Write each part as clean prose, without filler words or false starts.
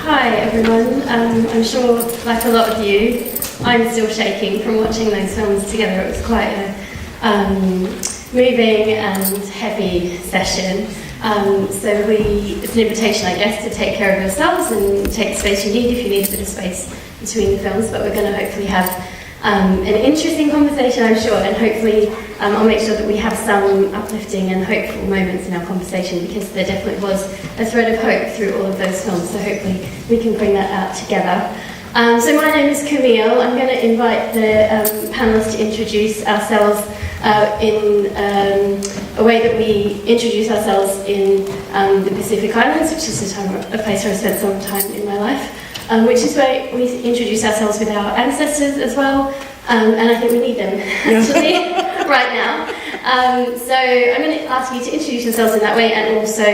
Hi everyone. I'm sure, like a lot of you, I'm still shaking from watching those films together. It was quite a moving and heavy session. So it's an invitation, I guess, to take care of yourselves and take the space you need if you need a bit of space between the films. But we're going to hopefully have an interesting conversation, I'm sure, and hopefully I'll make sure that we have some uplifting and hopeful moments in our conversation, because there definitely was a thread of hope through all of those films, so hopefully we can bring that out together. So my name is Camille. I'm going to invite the panellists to introduce ourselves in a way that we introduce ourselves in the Pacific Islands, which is a place where I spent some time in my life. Which is where we introduce ourselves with our ancestors as well, and I think we need them actually right now. So I'm going to ask you to introduce yourselves in that way, and also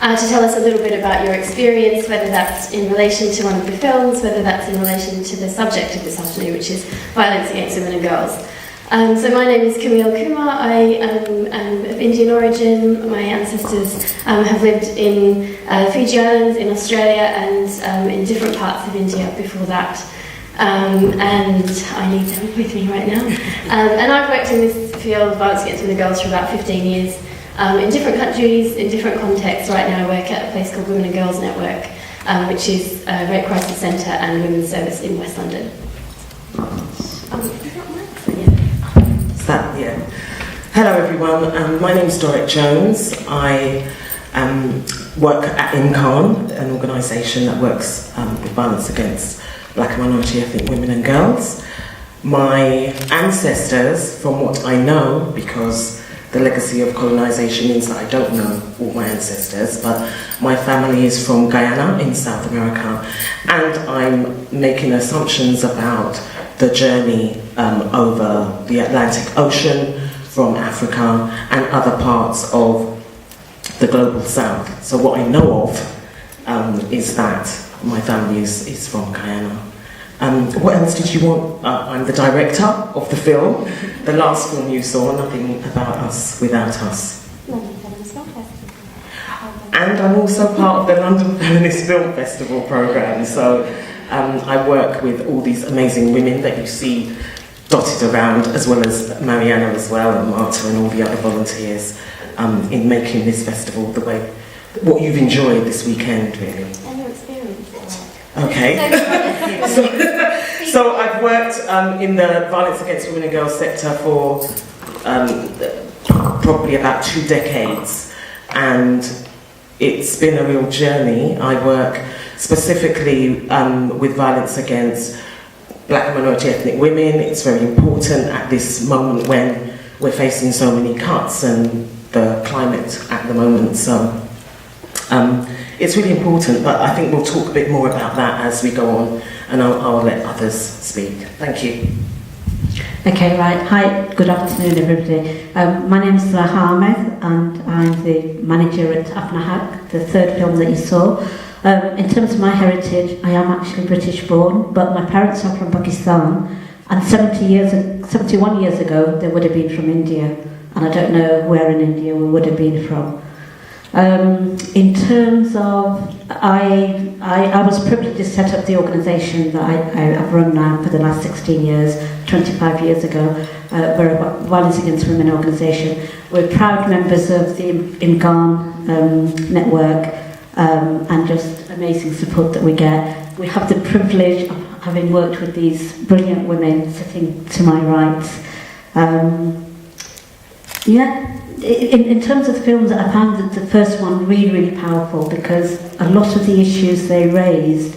to tell us a little bit about your experience, whether that's in relation to one of the films, whether that's in relation to the subject of this afternoon, which is violence against women and girls. So my name is Camille Kumar. I am of Indian origin. My ancestors have lived in Fiji Islands, in Australia, and in different parts of India before that. And I need them with me right now. And I've worked in this field of violence against women and girls for about 15 years, in different countries, in different contexts. Right now I work at a place called Women and Girls Network, which is a rape crisis centre and women's service in West London. Hello everyone, my name is Dorett Jones. I work at IMCAN, an organisation that works with violence against black and minority ethnic women and girls. My ancestors, from what I know, because the legacy of colonisation means that I don't know all my ancestors, but my family is from Guyana in South America, and I'm making assumptions about the journey over the Atlantic Ocean from Africa and other parts of the global south. So what I know of is that my family is from Guyana. What else did you want? I'm the director of the film. The last film you saw, Nothing About Us Without Us. And I'm also part of the London Feminist Film Festival programme. So I work with all these amazing women that you see dotted around, as well as Mariana as well, and Marta and all the other volunteers in making this festival the way, what you've enjoyed this weekend, really. And your experience. Okay. So I've worked in the violence against women and girls sector for probably about 2 decades, and it's been a real journey. I work specifically with violence against black and minority ethnic women. It's very important at this moment when we're facing so many cuts and the climate at the moment. So it's really important, but I think we'll talk a bit more about that as we go on, and I'll let others speak. Thank you. Okay, right. Hi, good afternoon, everybody. My name is Zlakha Ahmed, and I'm the manager at Apna, the third film that you saw. In terms of my heritage, I am actually British born, but my parents are from Pakistan, and 71 years ago they would have been from India, and I don't know where in India we would have been from. In terms of, I was privileged to set up the organisation that I've run now for the last 16 years, 25 years ago. We're a violence against women organisation. We're proud members of the IMCAN network, and just amazing support that we get. We have the privilege of having worked with these brilliant women sitting to my right. In terms of the films, I found that the first one really, really powerful, because a lot of the issues they raised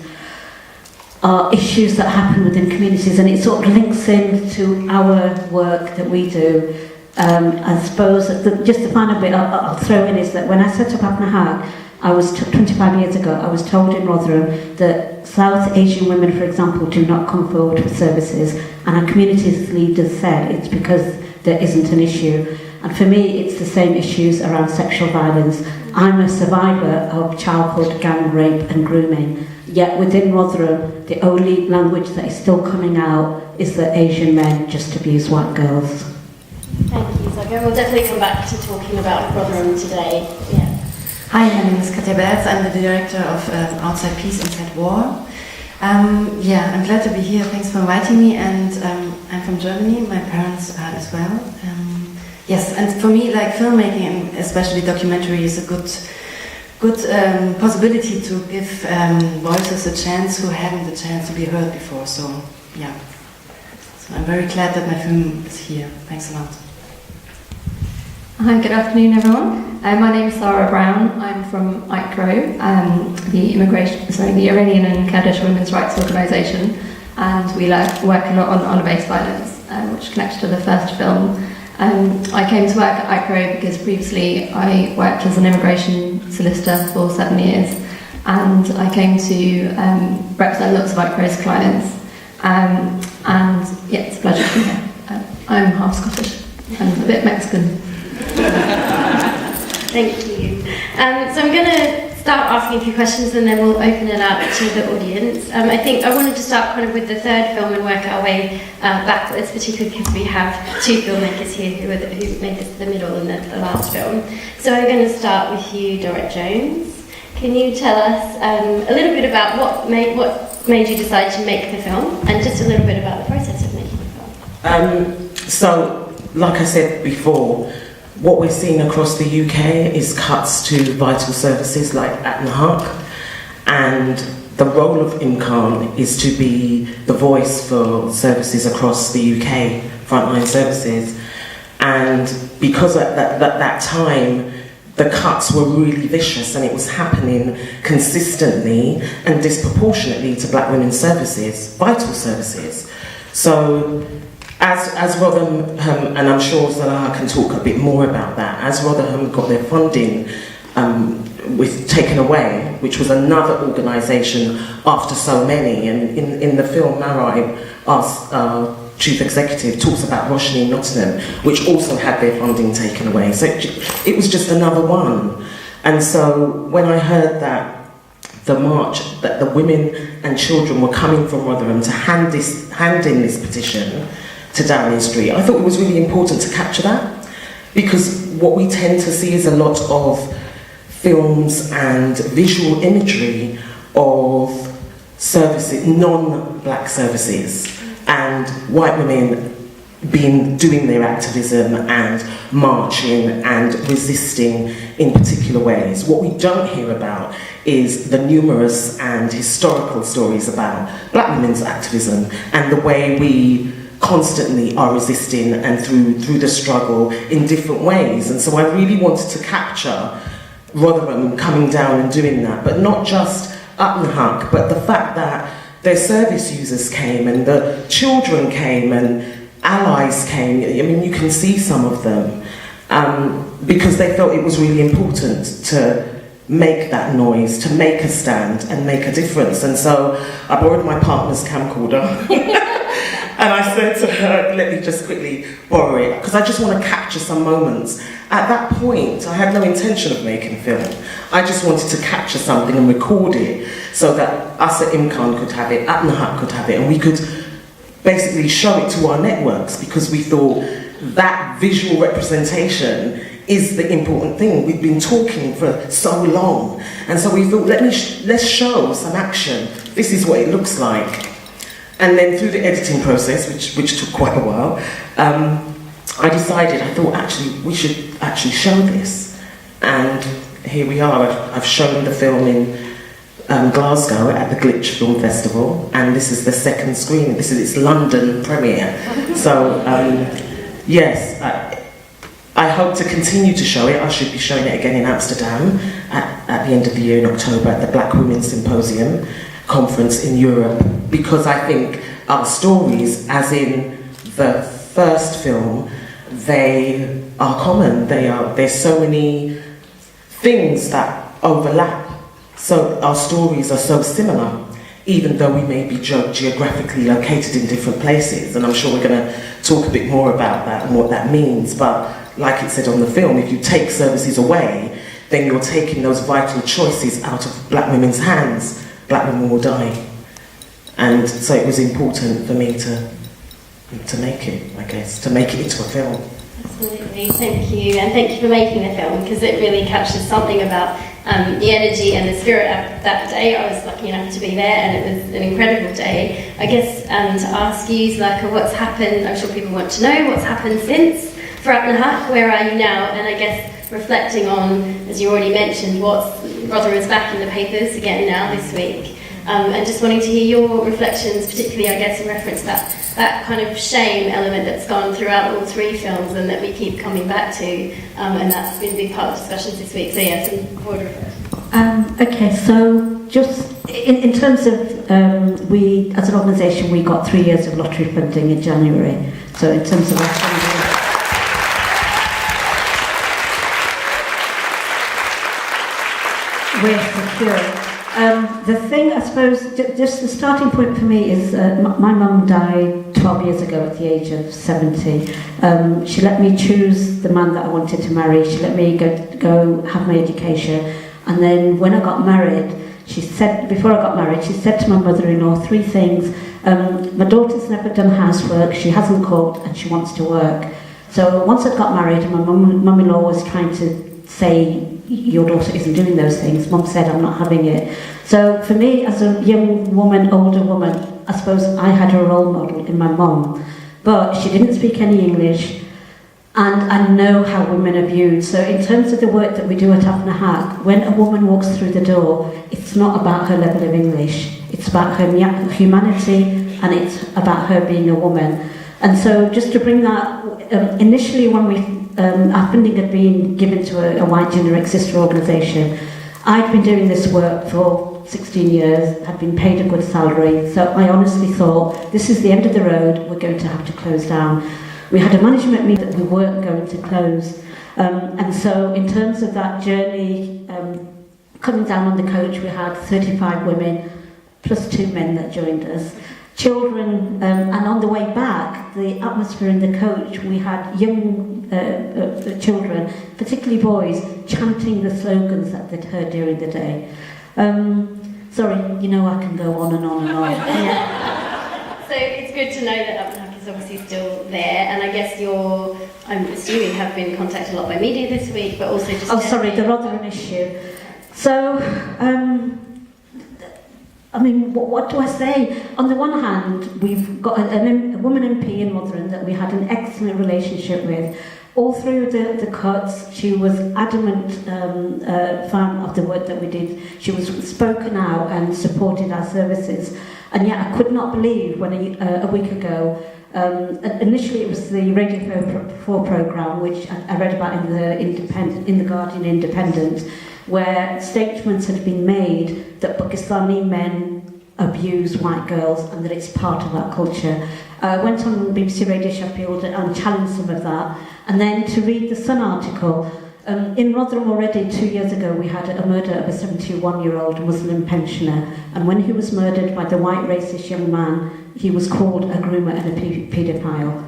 are issues that happen within communities, and it sort of links in to our work that we do. I suppose just the final bit I'll throw in is that when I set up Apna, I was 25 years ago, I was told in Rotherham that South Asian women, for example, do not come forward for services, and our communities leaders said it's because there isn't an issue. And for me, it's the same issues around sexual violence. I'm a survivor of childhood gang rape and grooming, yet within Rotherham, the only language that is still coming out is that Asian men just abuse white girls. Thank you, Zlakha. We'll definitely come back to talking about Rotherham today. Yeah. Hi, my name is Katja Berls. I'm the director of Outside Peace, Inside War. Yeah, I'm glad to be here. Thanks for inviting me. And I'm from Germany. My parents are as well. Yes, and for me, like filmmaking and especially documentary is a good possibility to give voices a chance who haven't the chance to be heard before. So yeah, so I'm very glad that my film is here. Thanks a lot. Hi, good afternoon, everyone. My name is Browne. I'm from ICRO, the Iranian and Kurdish women's rights organisation, and we work a lot on honour-based violence, which connects to the first film. I came to work at ICRO because previously I worked as an immigration solicitor for 7 years, and I came to represent lots of ICRO's clients. And yeah, it's a pleasure to be here. I'm half Scottish and a bit Mexican. Thank you. So I'm going to start asking a few questions and then we'll open it up to the audience. I think I wanted to start kind of with the third film and work our way backwards, particularly because we have two filmmakers here who made this the middle and the last film. So I'm going to start with you, Dorett Jones. Can you tell us a little bit about what made you decide to make the film and just a little bit about the process of making the film? So, like I said before, what we're seeing across the UK is cuts to vital services like Apna, and the role of IMCAN is to be the voice for services across the UK, frontline services. And because at that time, the cuts were really vicious and it was happening consistently and disproportionately to black women's services, vital services. So, as Rotherham, and I'm sure Zlakha can talk a bit more about that, as Rotherham got their funding taken away, which was another organisation after so many, and in the film Marai, our chief executive, talks about Roshni in Nottingham, which also had their funding taken away. So it was just another one. And so when I heard that the march, that the women and children were coming from Rotherham to hand in this petition to Downing Street, I thought it was really important to capture that, because what we tend to see is a lot of films and visual imagery of services, non-black services, and white women doing their activism and marching and resisting in particular ways. What we don't hear about is the numerous and historical stories about black women's activism and the way we constantly are resisting and through the struggle in different ways. And so I really wanted to capture Rotherham coming down and doing that, but not just Apna, but the fact that their service users came and the children came and allies came. I mean, you can see some of them because they felt it was really important to make that noise, to make a stand and make a difference. And so I borrowed my partner's camcorder and I said to her, let me just quickly borrow it, because I just want to capture some moments. At that point, I had no intention of making a film. I just wanted to capture something and record it so that us at IMCAN could have it, Apna could have it, and we could basically show it to our networks, because we thought that visual representation is the important thing. We've been talking for so long, and so we thought, let's show some action. This is what it looks like. And then through the editing process, which took quite a while, I thought actually we should actually show this. And here we are. I've shown the film in Glasgow at the Glitch Film Festival, and this is the second screening. This is its London premiere. So yes, I hope to continue to show it. I should be showing it again in Amsterdam at the end of the year in October at the Black Women's Symposium conference in Europe, because I think our stories, as in the first film, they are common. There's so many things that overlap. So our stories are so similar, even though we may be geographically located in different places. And I'm sure we're going to talk a bit more about that and what that means. But like it said on the film, if you take services away, then you're taking those vital choices out of black women's hands. Black women will die. And so it was important for me to make it, I guess, to make it into a film. Absolutely, thank you, and thank you for making the film, because it really captures something about the energy and the spirit of that day. I was lucky enough to be there, and it was an incredible day. I guess to ask you, Zlakha, what's happened? I'm sure people want to know what's happened since for Apna. Where are you now? And I guess reflecting on, as you already mentioned, Rotherham is back in the papers again now this week, and just wanting to hear your reflections, particularly, I guess, in reference to that kind of shame element that's gone throughout all three films and that we keep coming back to, and that's been a big part of discussions this week. So yeah, some forward reflections. Okay, so just in terms of we, as an organisation, we got 3 years of lottery funding in January. So in terms of our funding, we're secure. The thing, I suppose, just the starting point for me is my mum died 12 years ago at the age of 70. She let me choose the man that I wanted to marry. She let me go have my education. And then when I got married, she said, before I got married, she said to my mother-in-law 3 things. My daughter's never done housework, she hasn't cooked, and she wants to work. So once I got married, and my mum-in-law was trying to say, your daughter isn't doing those things, Mum said, I'm not having it. So for me, as a young woman, older woman, I suppose I had a role model in my mum, but she didn't speak any English, and I know how women are viewed. So in terms of the work that we do at Apna, when a woman walks through the door, it's not about her level of English, it's about her humanity, and it's about her being a woman. And so just to bring that, initially when our funding had been given to a white gender sister organisation, I'd been doing this work for 16 years, had been paid a good salary, so I honestly thought, this is the end of the road, we're going to have to close down. We had a management meeting that we weren't going to close, and so in terms of that journey, coming down on the coach, we had 35 women, plus 2 men that joined us. Children, and on the way back, the atmosphere in the coach, we had young children, particularly boys, chanting the slogans that they'd heard during the day. Sorry, you know I can go on and on and on. Yeah. So it's good to know that Apna is obviously still there, and I guess I'm assuming, have been contacted a lot by media this week, but also just... Oh, sorry, the Rotherham issue. So, I mean, what do I say? On the one hand, we've got a woman MP in Rotherham that we had an excellent relationship with. All through the cuts, she was adamant fan of the work that we did. She was spoken out and supported our services. And yet I could not believe when a week ago, initially it was the Radio 4 programme, which I read about in the Guardian Independent, where statements had been made that Pakistani men abuse white girls and that it's part of our culture. I went on BBC Radio Sheffield and challenged some of that. And then to read the Sun article, in Rotherham already 2 years ago we had a murder of a 71-year-old Muslim pensioner, and when he was murdered by the white racist young man, he was called a groomer and a paedophile.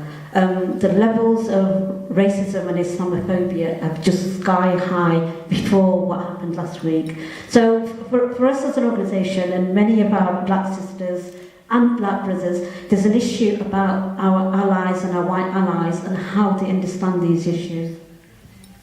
The levels of racism and Islamophobia are just sky high before what happened last week. So for us as an organisation, and many of our black sisters and black brothers, there's an issue about our allies and our white allies and how they understand these issues.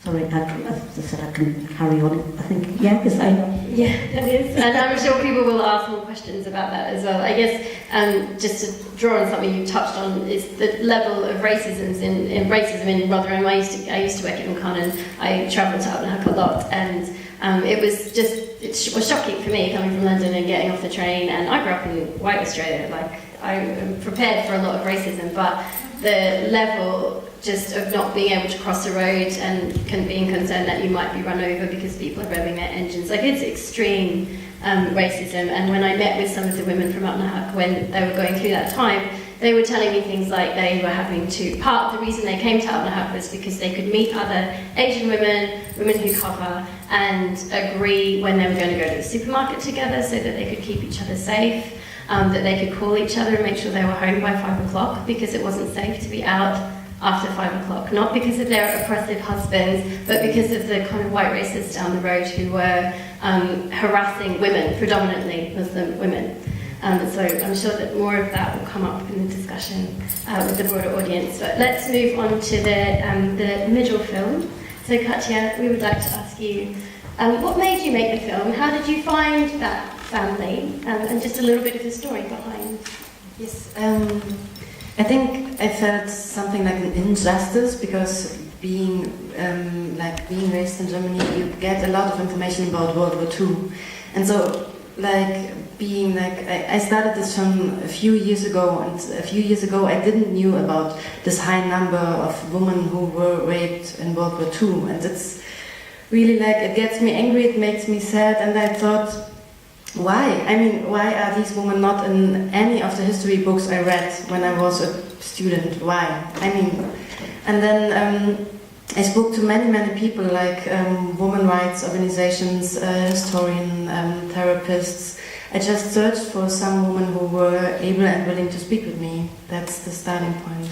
Sorry, as I said, I can carry on. I think, yeah, because I... Yeah, it is. And I'm sure people will ask more questions about that as well. I guess just to draw on something you touched on is the level of racism in Rotherham. I used to work at Kumar, and I travelled to Apna a lot, and it was shocking for me coming from London and getting off the train. And I grew up in white Australia. Like, I'm prepared for a lot of racism, but the level just of not being able to cross the road and being concerned that you might be run over because people are revving their engines. Like, it's extreme racism. And when I met with some of the women from Apna when they were going through that time, they were telling me things like they were having to... Part of the reason they came to Apna was because they could meet other Asian women who cover, and agree when they were going to go to the supermarket together so that they could keep each other safe. That they could call each other and make sure they were home by 5 o'clock because it wasn't safe to be out after 5 o'clock. Not because of their oppressive husbands, but because of the kind of white racists down the road who were harassing women, predominantly Muslim women. So I'm sure that more of that will come up in the discussion with the broader audience. But let's move on to the middle film. So Katja, we would like to ask you, what made you make the film? How did you find that family? And just a little bit of the story behind. Yes, I think I felt something like an injustice because being raised in Germany, you get a lot of information about World War II, and so I started this film a few years ago, and a few years ago I didn't knew about this high number of women who were raped in World War II, and it's really it gets me angry, it makes me sad, and I thought, why? I mean, why are these women not in any of the history books I read when I was a student? Why? I mean, and then I spoke to many people, like women rights organizations, historian, therapists. I just searched for some women who were able and willing to speak with me. That's the starting point.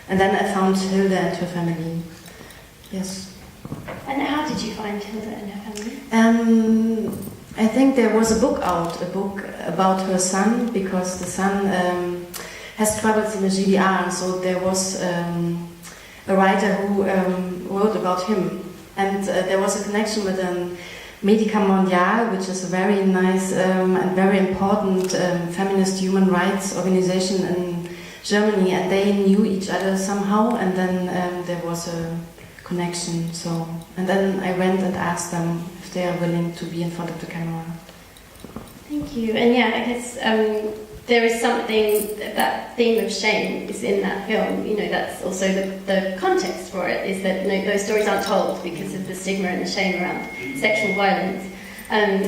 And then I found Hilda and her family. Yes. And how did you find Hilda and her family? I think there was a book out, a book about her son, because the son has troubles in the GDR, so there was a writer who wrote about him. And there was a connection with Medica Mondiale, which is a very nice and very important feminist human rights organization in Germany, and they knew each other somehow, and then there was a connection. So, and then I went and asked them if they are willing to be in front of the camera. Thank you. And yeah, I guess there is something, that theme of shame is in that film. You know, that's also the context for it, is that those stories aren't told because of the stigma and the shame around sexual violence.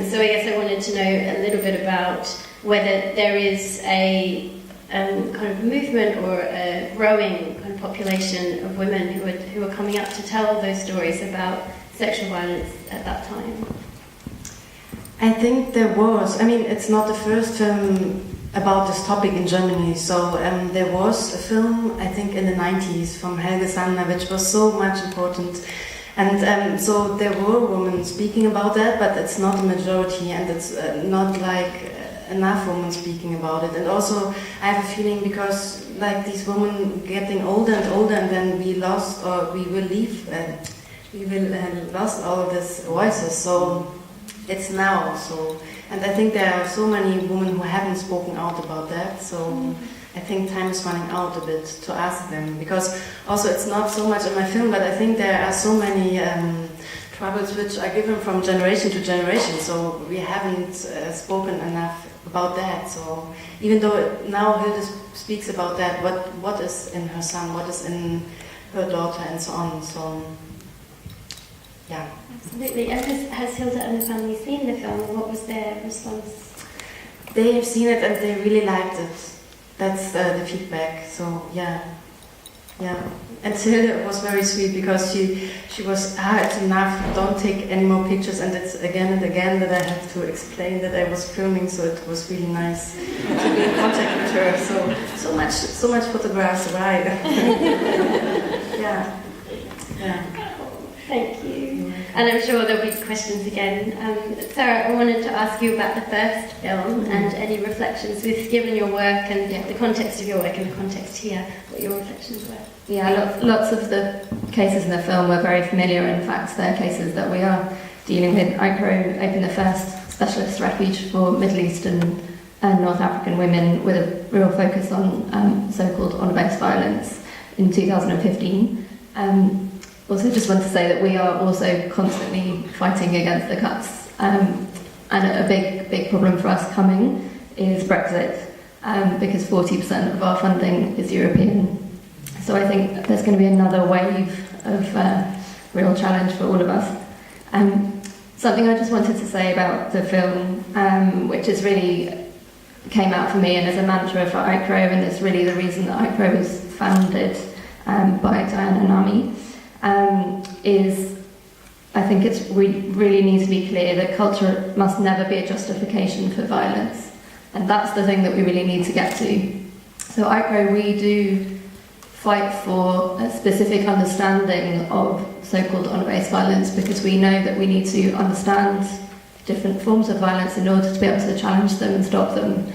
So I guess I wanted to know a little bit about whether there is a kind of movement or a growing kind of population of women who are coming up to tell those stories about sexual violence at that time. I think there was. I mean, it's not the first film about this topic in Germany. So there was a film, I think in the 90s, from Helge Sandner, which was so much important. And so there were women speaking about that, but it's not a majority, and it's not enough women speaking about it. And also I have a feeling because these women getting older and older, and then we lost, or we will leave, we will lost all these voices. So it's now. So, and I think there are so many women who haven't spoken out about that. So I think time is running out a bit to ask them, because also it's not so much in my film, but I think there are so many troubles which are given from generation to generation. So we haven't spoken enough about that. So even though now Hilda speaks about that, what is in her son, what is in her daughter, and so on. So yeah. Absolutely. And has Hilda and the family seen the film, and what was their response? They have seen it and they really liked it. That's the feedback. So yeah. And Hilda was very sweet because she was, it's enough, don't take any more pictures, and it's again and again that I have to explain that I was filming, so it was really nice to be in contact with her. So much photographs, right? Yeah. Thank you. And I'm sure there'll be questions again. Sarah, I wanted to ask you about the first film and any reflections, given your work and the context of your work and the context here, what your reflections were. Yeah, lots of the cases in the film were very familiar. In fact, they're cases that we are dealing with. ICRO opened the first specialist refuge for Middle Eastern and North African women with a real focus on so-called honour-based violence in 2015. Also, just want to say that we are also constantly fighting against the cuts, and a big problem for us coming is Brexit, because 40% of our funding is European. So I think there's going to be another wave of real challenge for all of us. Something I just wanted to say about the film, which is really came out for me and as a mantra for ICRO, and it's really the reason that ICRO was founded by Diana Nami. Is I think we really need to be clear that culture must never be a justification for violence, and that's the thing that we really need to get to. So ICRO, we do fight for a specific understanding of so-called honour-based violence, because we know that we need to understand different forms of violence in order to be able to challenge them and stop them.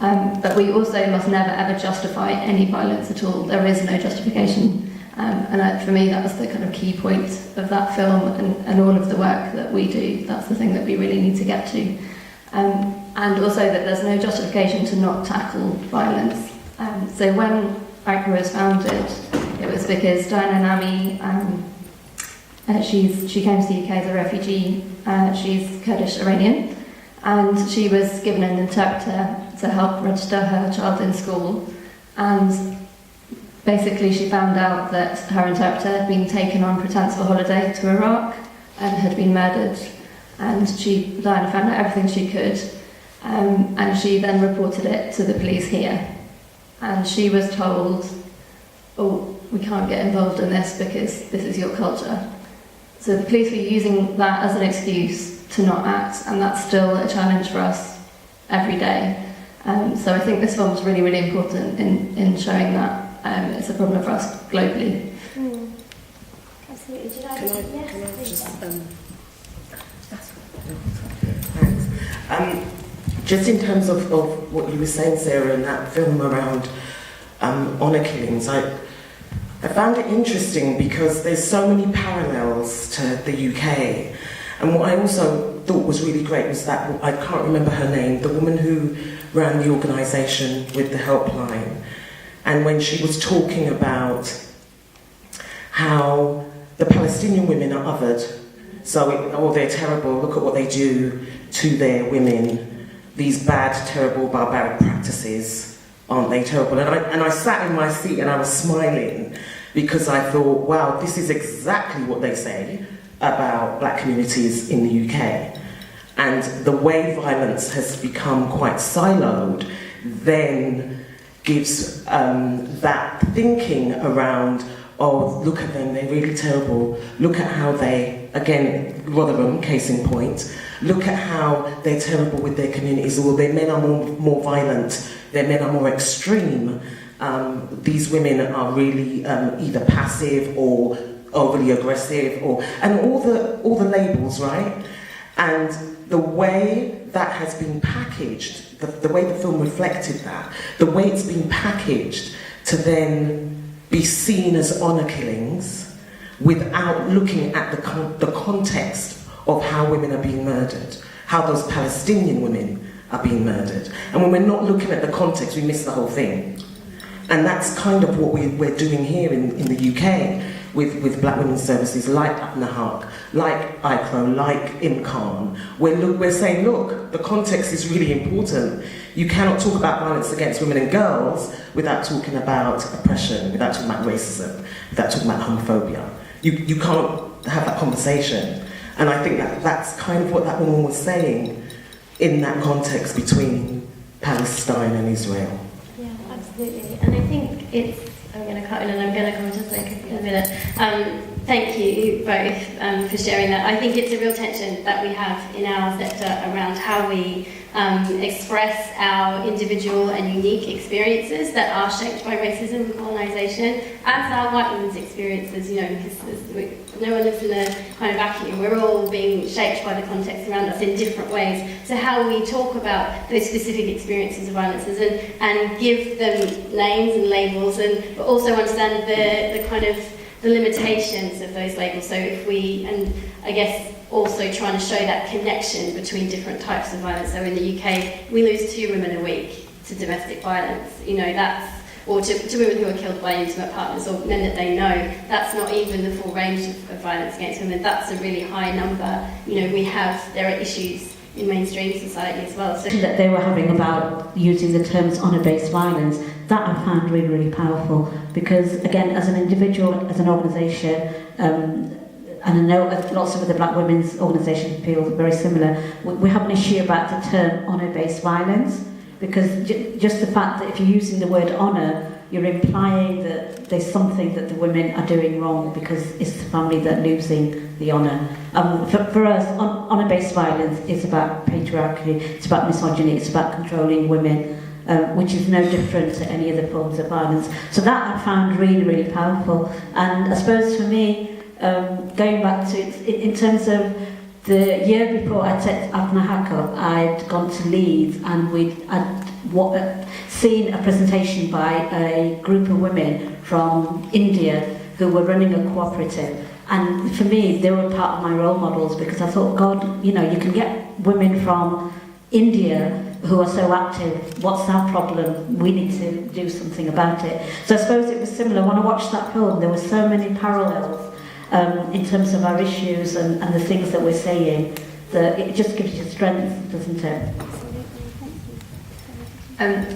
But we also must never ever justify any violence at all. There is no justification. For me, that was the kind of key point of that film and all of the work that we do. That's the thing that we really need to get to. And also that there's no justification to not tackle violence. So when ICRA was founded, it was because Diana Nami, she came to the UK as a refugee. She's Kurdish Iranian, and she was given an interpreter to help register her child in school. And basically she found out that her interpreter had been taken on pretence of a holiday to Iraq and had been murdered. And Diana found out everything she could, and she then reported it to the police here. And she was told, oh, we can't get involved in this because this is your culture. So the police were using that as an excuse to not act, and that's still a challenge for us every day. So I think this film was really, really important in showing that it's a problem for us globally. Absolutely. Did I? Thanks. Just in terms of what you were saying, Sarah, in that film around honour killings, I found it interesting because there's so many parallels to the UK. And what I also thought was really great was that, I can't remember her name, the woman who ran the organisation with the helpline. And when she was talking about how the Palestinian women are othered, so they're terrible, look at what they do to their women, these bad, terrible, barbaric practices, aren't they terrible? And I sat in my seat and I was smiling because I thought, wow, this is exactly what they say about black communities in the UK. And the way violence has become quite siloed then gives that thinking around, oh, look at them, they're really terrible. Look at how they, again, Rotherham, case in point, look at how they're terrible with their communities, or their men are more violent, their men are more extreme. These women are really either passive or overly aggressive, and all the labels, right? And the way that has been packaged, the way the film reflected that, the way it's been packaged to then be seen as honour killings without looking at the context of how women are being murdered, how those Palestinian women are being murdered. And when we're not looking at the context, we miss the whole thing. And that's kind of what we're doing here in the UK with Black Women's Services like Apna, like ICRO, like IMCAN. We're saying, look, the context is really important. You cannot talk about violence against women and girls without talking about oppression, without talking about racism, without talking about homophobia. You can't have that conversation. And I think that's kind of what that woman was saying in that context between Palestine and Israel. Yeah, absolutely. And I think I'm going to cut in and I'm going to come to Zlakha in a minute. Thank you both for sharing that. I think it's a real tension that we have in our sector around how we express our individual and unique experiences that are shaped by racism and colonisation as our white women's experiences, because no one lives in a kind of vacuum. We're all being shaped by the context around us in different ways. So how we talk about those specific experiences of violences and give them names and labels, but also understand the kind of the limitations of those labels. So and I guess also trying to show that connection between different types of violence. So in the UK, we lose 2 women a week to domestic violence. Or to women who are killed by intimate partners or men that they know. That's not even the full range of violence against women. That's a really high number. There are issues in mainstream society as well. So that they were having about using the terms honour-based violence, that I found really, really powerful, because again, as an individual, as an organisation, and I know lots of the Black women's organisations feel very similar, we have an issue about the term honour-based violence, because just the fact that if you're using the word honour, you're implying that there's something that the women are doing wrong because it's the family that are losing the honour. For us, honour-based violence is about patriarchy, it's about misogyny, it's about controlling women, which is no different to any other forms of violence. So that I found really, really powerful. And I suppose for me, going back to, in terms of The year before I'd set Apna up, I'd gone to Leeds and I'd seen a presentation by a group of women from India who were running a cooperative. And for me, they were part of my role models because I thought, God, you can get women from India who are so active. What's our problem? We need to do something about it. So I suppose it was similar. When I watched that film, there were so many parallels in terms of our issues and the things that we're saying, that it just gives you strength, doesn't it?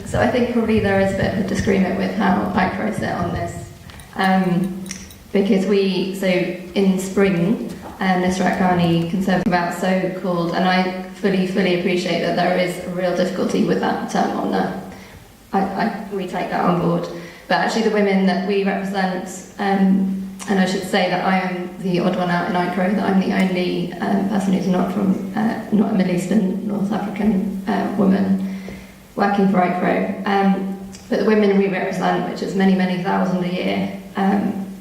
So I think probably there is a bit of a disagreement with how I process it on this. Because in spring, Nusrat Ghani Conservative about so-called, and I fully appreciate that there is a real difficulty with that term on there. We take that on board. But actually the women that we represent, and I should say that I am the odd one out in ICRO, that I'm the only person who's not a Middle Eastern, North African woman working for ICRO. But the women we represent, which is many, many thousand a year,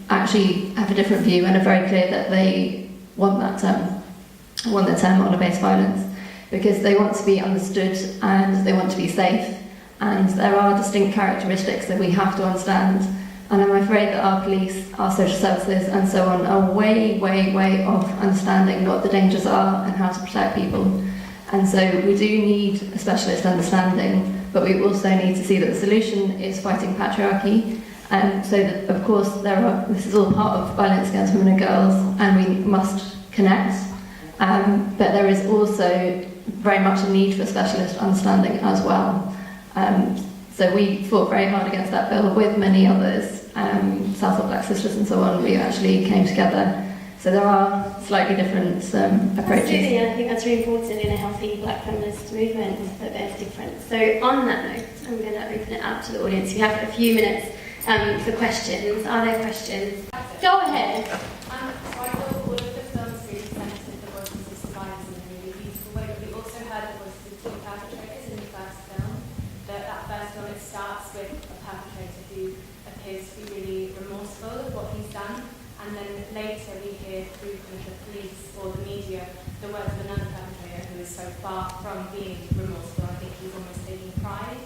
actually have a different view and are very clear that they want the term honour-based violence, because they want to be understood and they want to be safe. And there are distinct characteristics that we have to understand. And I'm afraid that our police, our social services and so on are way, way, way off understanding what the dangers are and how to protect people. And so we do need a specialist understanding, but we also need to see that the solution is fighting patriarchy. So that, of course, this is all part of violence against women and girls, and we must connect. But there is also very much a need for specialist understanding as well. So we fought very hard against that bill with many others, Southall Black Sisters and so on. We actually came together. So there are slightly different approaches. Absolutely, and I think that's really important in a healthy black feminist movement, that there's difference. So on that note, I'm going to open it up to the audience. We have a few minutes for questions. Are there questions? Go ahead. So I thought all of the films really centred the voices of survivors in a really beautiful way, but we also heard the voices of two perpetrators in the first film. That first film, it starts with a perpetrator who appears to be really remorseful of what he's done, and then later we hear through kind of the police or the media the words of another perpetrator who is so far from being remorseful. I think he's almost taking pride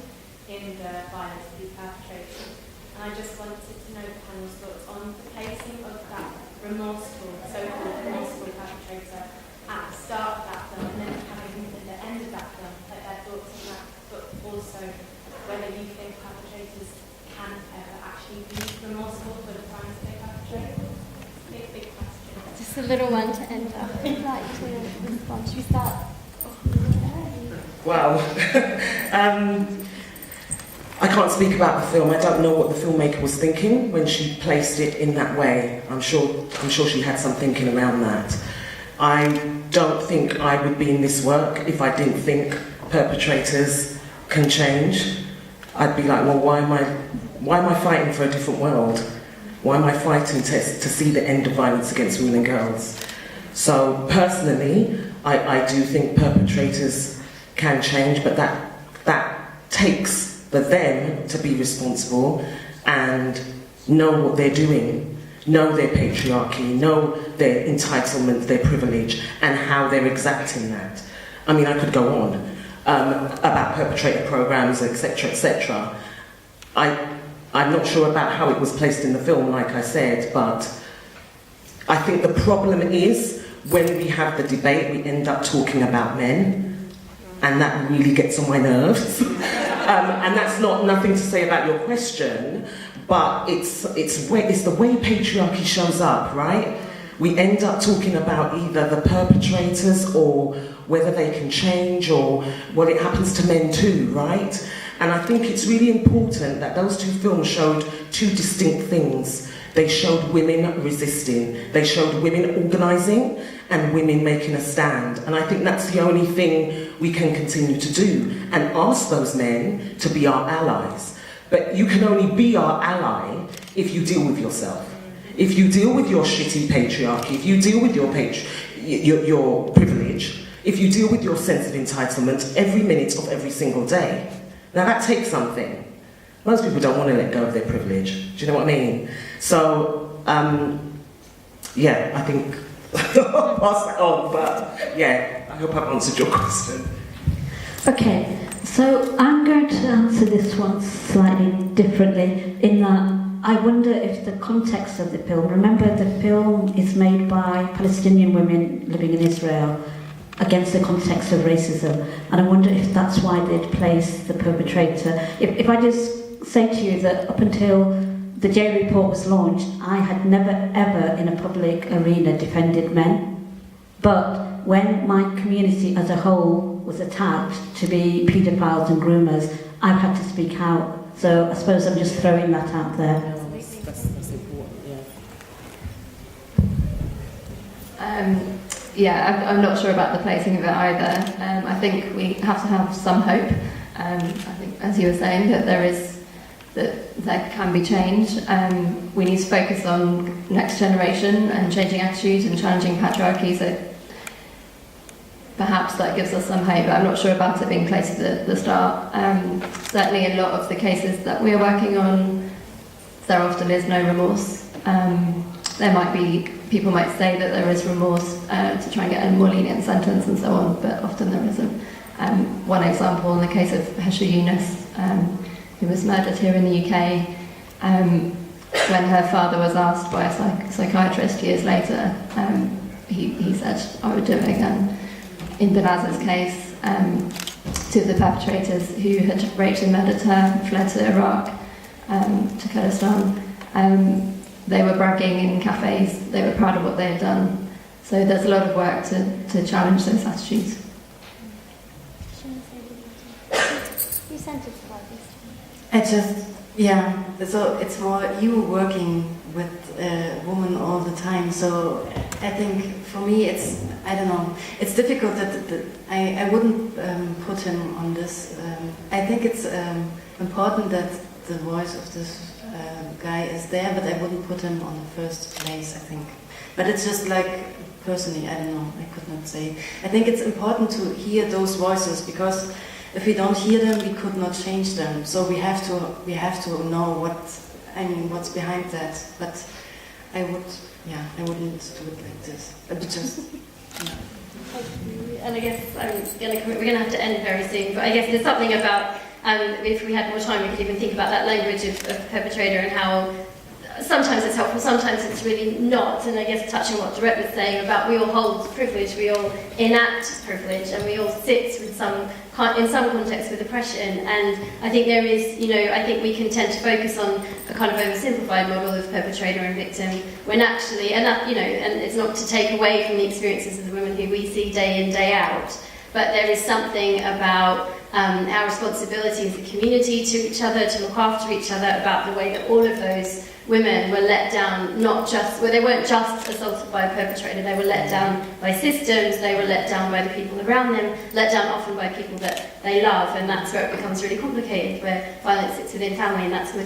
in the violence that he perpetrated. And I just wanted to know the panel's thoughts on the placing of that so-called remorseful perpetrator at the start of that film, and then having him at the end of that film, like their thoughts on that, but also whether you think perpetrators can ever actually be remorseful for the crimes they perpetrate. Big question. Just a little one to end up. I'd like to respond. Should we start? Well, I can't speak about the film. I don't know what the filmmaker was thinking when she placed it in that way. I'm sure she had some thinking around that. I don't think I would be in this work if I didn't think perpetrators can change. I'd be like, well, why am I fighting for a different world? Why am I fighting to see the end of violence against women and girls? So personally, I do think perpetrators can change, but that takes for them to be responsible and know what they're doing, know their patriarchy, know their entitlement, their privilege, and how they're exacting that. I mean, I could go on about perpetrator programs, etc., etc. I'm not sure about how it was placed in the film, like I said, but I think the problem is when we have the debate, we end up talking about men, and that really gets on my nerves. And that's nothing to say about your question, but it's the way patriarchy shows up, right? We end up talking about either the perpetrators or whether they can change, or well, it happens to men too, right? And I think it's really important that those two films showed two distinct things. They showed women resisting, they showed women organising, and women making a stand. And I think that's the only thing we can continue to do, and ask those men to be our allies. But you can only be our ally if you deal with yourself. If you deal with your shitty patriarchy, if you deal with your privilege, if you deal with your sense of entitlement every minute of every single day. Now that takes something. Most people don't want to let go of their privilege. Do you know what I mean? So, yeah, I think pass that on, but yeah, I hope I've answered your question. Okay, so I'm going to answer this one slightly differently in that I wonder if the context of the film, remember the film is made by Palestinian women living in Israel against the context of racism, and I wonder if that's why they'd place the perpetrator. If I just say to you that up until the J report was launched, I had never ever in a public arena defended men, but when my community as a whole was attacked to be paedophiles and groomers, I've had to speak out. So I suppose I'm just throwing that out there. That's important, yeah. I'm not sure about the placing of it either. I think we have to have some hope. I think, as you were saying, that there can be change. We need to focus on next generation and changing attitudes and challenging patriarchy. So perhaps that gives us some hope. I'm not sure about it being placed at the start. Certainly, a lot of the cases that we're working on, there often is no remorse. There might be, people might say that there is remorse to try and get a more lenient sentence and so on, but often there isn't. One example in the case of Hesha Yunus, who was murdered here in the UK, when her father was asked by a psychiatrist years later, he said, I would do it again. In Banaz's case, two of the perpetrators who had raped and murdered her fled to Iraq, to Kurdistan. They were bragging in cafes, they were proud of what they had done. So there's a lot of work to challenge those attitudes. You sent it about this. So it's more you working with a woman all the time. So I think for me I don't know, it's difficult that I wouldn't put him on this. I think it's important that the voice of this guy is there, but I wouldn't put him on the first place, I think. But it's just like, personally, I don't know, I could not say. I think it's important to hear those voices, because if we don't hear them, we could not change them. So we have to know what's behind that. But I wouldn't do it like this. But just, And I guess we're going to have to end very soon, but I guess there's something about, if we had more time, we could even think about that language of perpetrator and how sometimes it's helpful, sometimes it's really not. And I guess touching what Dorett was saying about we all hold privilege, we all enact privilege, and we all sit with in some context with oppression. And I think there is, I think we can tend to focus on a kind of oversimplified model of perpetrator and victim, when actually, and it's not to take away from the experiences of the women who we see day in, day out, but there is something about our responsibility as a community to each other, to look after each other, about the way that all of those women were let down, they weren't just assaulted by a perpetrator, they were let down by systems, they were let down by the people around them, let down often by people that they love, and that's where it becomes really complicated, where violence sits within family, and that's the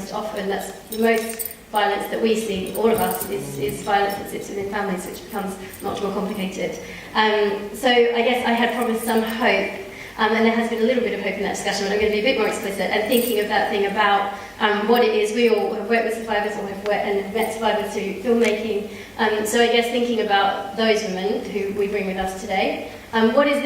most violence that we see, all of us, is violence that sits within families, which becomes much more complicated. So I guess I had promised some hope, and there has been a little bit of hope in that discussion, but I'm going to be a bit more explicit and thinking of that thing about what it is. We all have worked with survivors or have met survivors through filmmaking. So I guess thinking about those women who we bring with us today, what is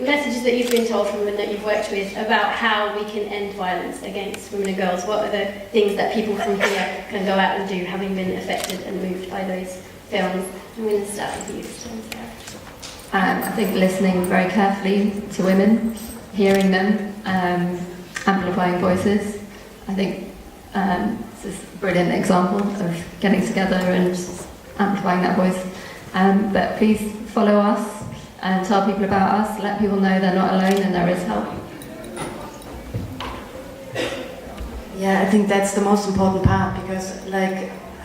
messages that you've been told from women that you've worked with about how we can end violence against women and girls? What are the things that people from here can go out and do, having been affected and moved by those films? I'm going to start with you. I think listening very carefully to women, hearing them, amplifying voices. I think this is a brilliant example of getting together and amplifying that voice. But please follow us and tell people about us, let people know they're not alone and there is help. Yeah, I think that's the most important part, because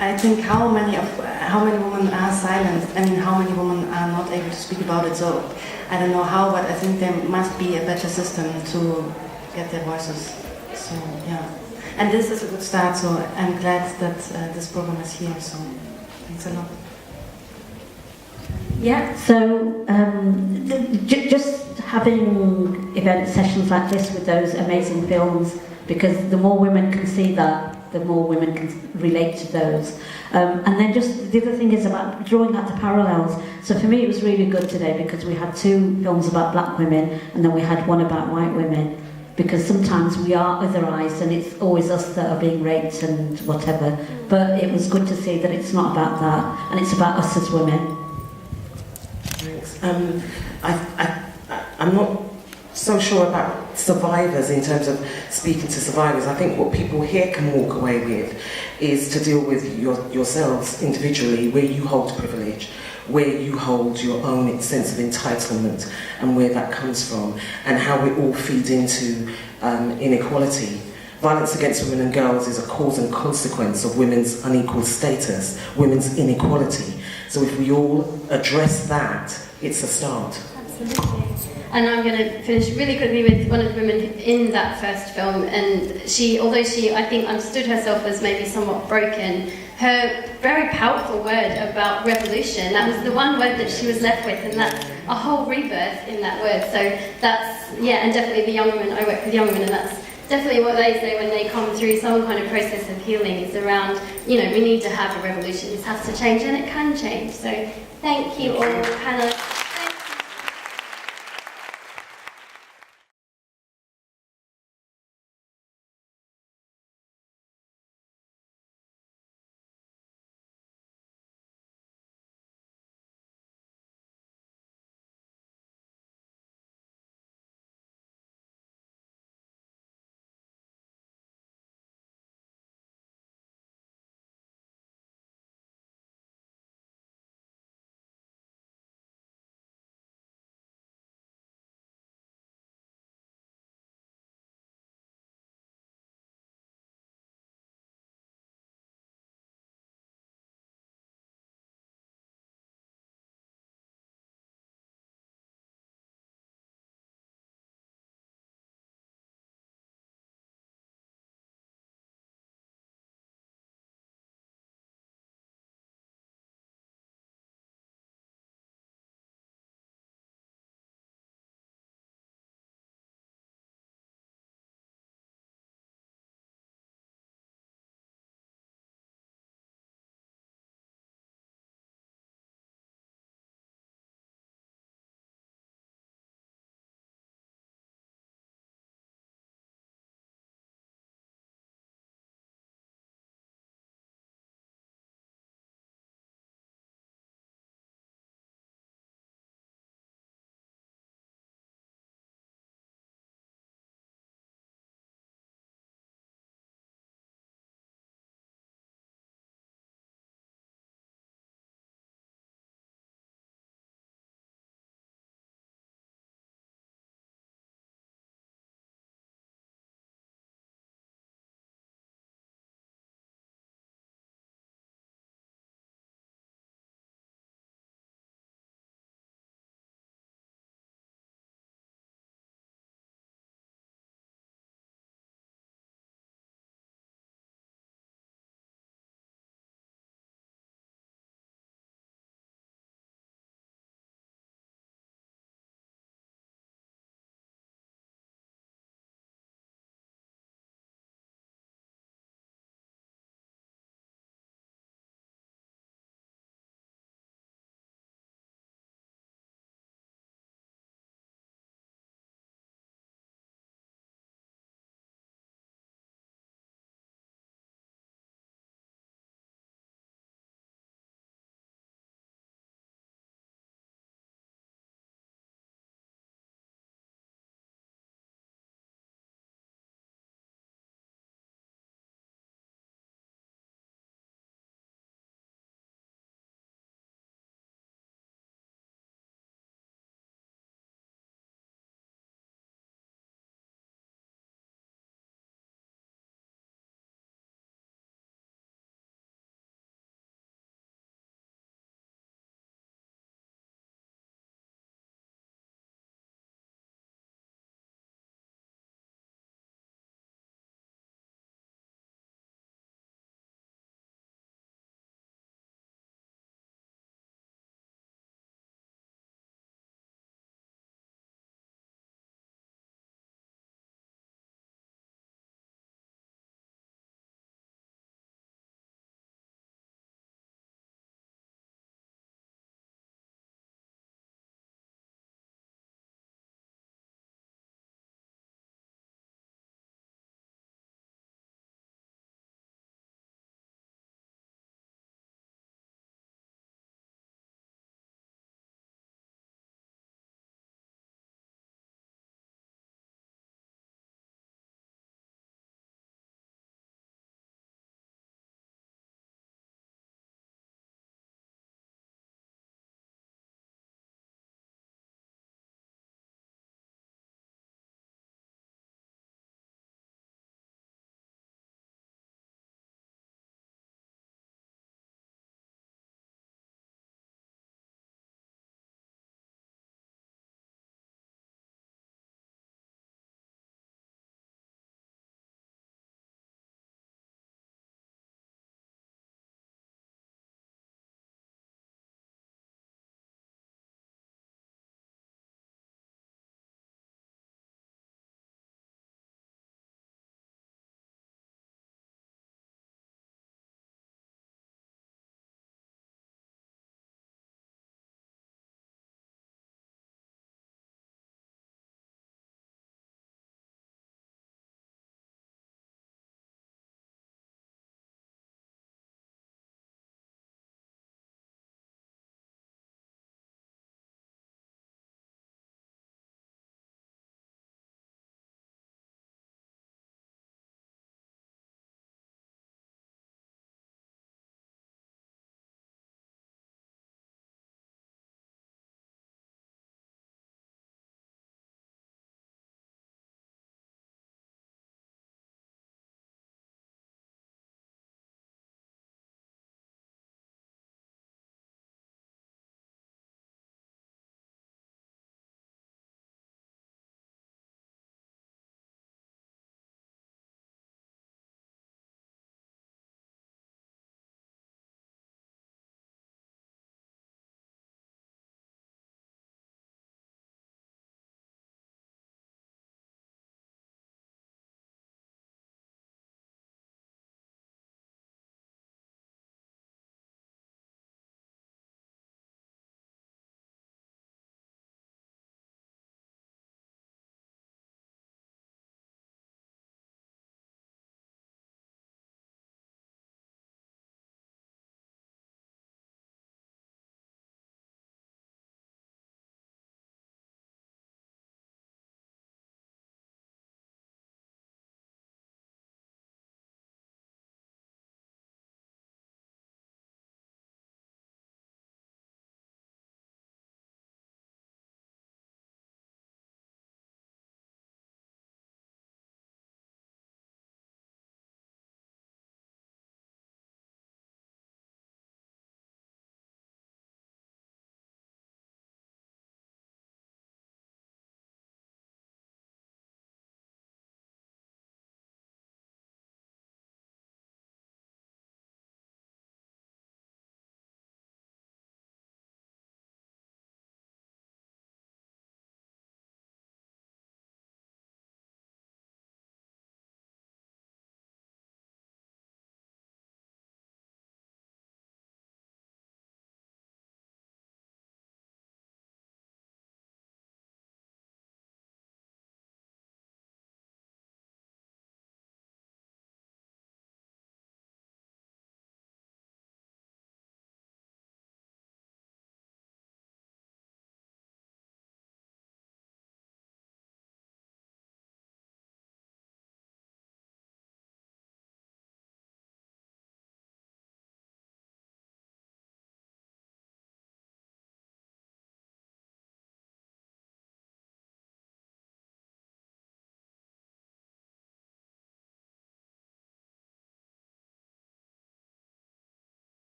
I think how many women are silent, how many women are not able to speak about it. So I don't know how, but I think there must be a better system to get their voices. So yeah, and this is a good start. So I'm glad that this program is here. So thanks a lot. Yeah, so just having event sessions like this with those amazing films, because the more women can see that, the more women can relate to those. And then just the other thing is about drawing out the parallels. So for me it was really good today because we had 2 films about black women and then we had one about white women, because sometimes we are otherised and it's always us that are being raped and whatever. But it was good to see that it's not about that and it's about us as women. Thanks. I'm not so sure about survivors in terms of speaking to survivors. I think what people here can walk away with is to deal with yourselves individually, where you hold privilege, where you hold your own sense of entitlement and where that comes from, and how it all feeds into inequality. Violence against women and girls is a cause and consequence of women's unequal status, women's inequality. So if we all address that, it's a start. Absolutely. And I'm going to finish really quickly with one of the women in that first film. And she, although she, I think, understood herself as maybe somewhat broken, her very powerful word about revolution, that was the one word that she was left with, and that's a whole rebirth in that word. So that's, yeah, and definitely the young women, I work with young women, and that's definitely what they say when they come through some kind of process of healing. It's around, you know, we need to have a revolution. This has to change, and it can change. So thank you all, Hannah.